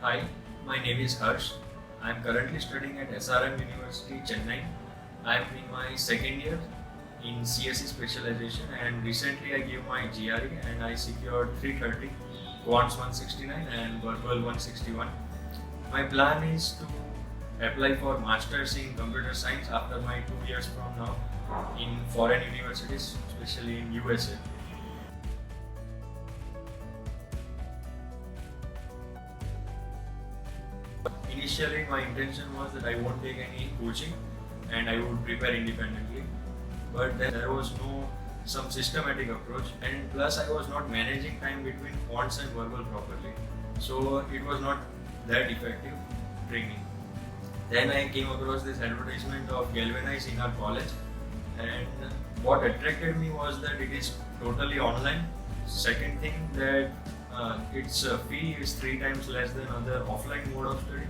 Hi, my name is Harsh. I am currently studying at SRM University, Chennai. I am in my second year in CSE specialization, and recently I gave my GRE and I secured 330, Quants 169 and Verbal 161. My plan is to apply for Masters in Computer Science after my 2 years from now in foreign universities, especially in USA. Initially, my intention was that I won't take any coaching and I would prepare independently. But then there was no some systematic approach, and plus I was not managing time between quants and verbal properly. So it was not that effective training. Then I came across this advertisement of Galvanize in our college, and what attracted me was that it is totally online. Second thing, that its fee is 3 times less than other offline mode of study,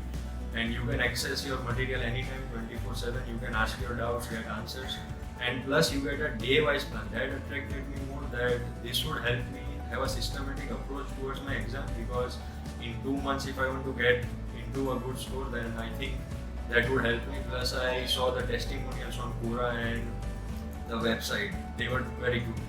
and you can access your material anytime 24/7. You can ask your doubts, get answers, and plus you get a day-wise plan. That attracted me more, that this would help me have a systematic approach towards my exam, because in 2 months if I want to get into a good score, then I think that would help me. Plus I saw the testimonials on Quora and the website. They were very good.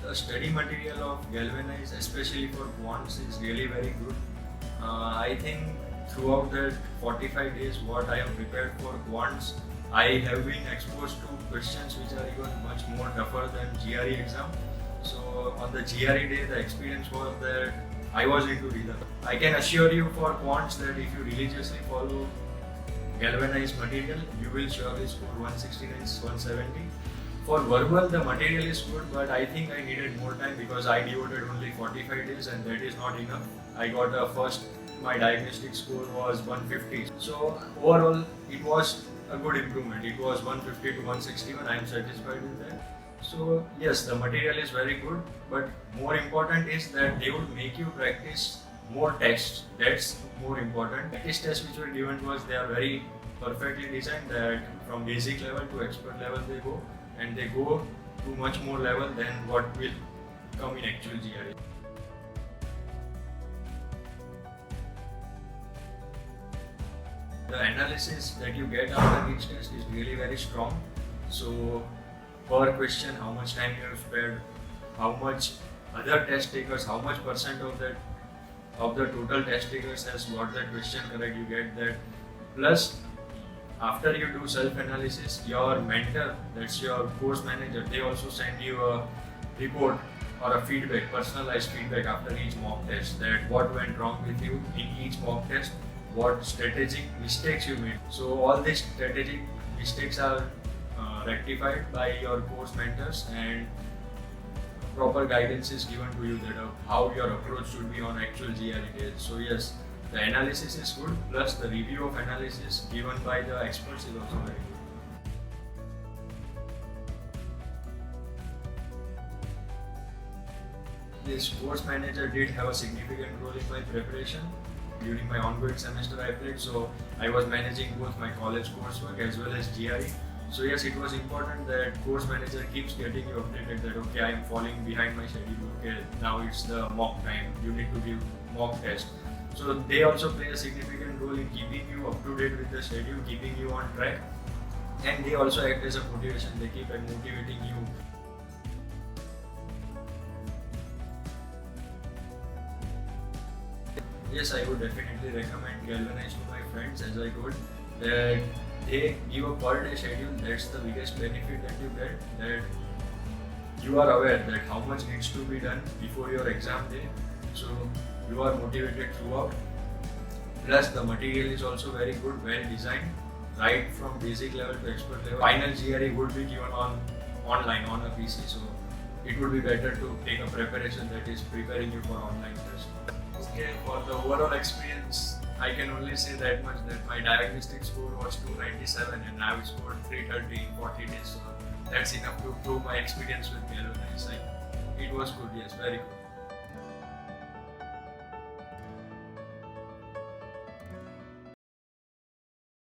The study material of Galvanize, especially for quants, is really very good. I think throughout the 45 days what I have prepared for quants, I have been exposed to questions which are even much more tougher than GRE exam. So on the GRE day, the experience was that I was into rhythm. I can assure you for quants that if you religiously follow Galvanize material, you will surely score 169, 170. For verbal, the material is good, but I think I needed more time because I devoted only 45 days and that is not enough. I got a first, my diagnostic score was 150. So overall, it was a good improvement. It was 150 to 161. I am satisfied with that. So yes, the material is very good, but more important is that they would make you practice more tests. That's more important. Practice tests which were given to us, they are very perfectly designed, that from basic level to expert level they go, and they go to much more level than what will come in actual GRE. The analysis that you get after each test is really very strong. So per question, how much time you have spared, how much other test takers, how much percent of that of the total test takers has got that question correct, you get that. Plus, after you do self-analysis, your mentor, that's your course manager, they also send you a report or a feedback, personalized feedback after each mock test, that what went wrong with you in each mock test, what strategic mistakes you made. So all these strategic mistakes are rectified by your course mentors, and proper guidance is given to you that how your approach should be on actual GRE days. So yes, the analysis is good, plus the review of analysis given by the experts is also very good. This course manager did have a significant role in my preparation. During my ongoing semester I played, so I was managing both my college coursework as well as GRE. So yes, it was important that course manager keeps getting you updated that okay, I am falling behind my schedule, okay, now it's the mock time, you need to give mock test. So they also play a significant role in keeping you up to date with the schedule, keeping you on track, and they also act as a motivation. They keep motivating you. Yes, I would definitely recommend Galvanize to my friends, as I told, that they give a per day schedule. That's the biggest benefit that you get, that you are aware that how much needs to be done before your exam day. So you are motivated throughout. Plus the material is also very good, well designed, right from basic level to expert level. Final GRE would be given online on a PC, so it would be better to take a preparation that is preparing you for online test. Okay, for the overall experience, I can only say that much, that my diagnostic score was 297 and I scored 330 in 40 days. So that's enough to prove my experience with Galvanize. It was good, yes, very good.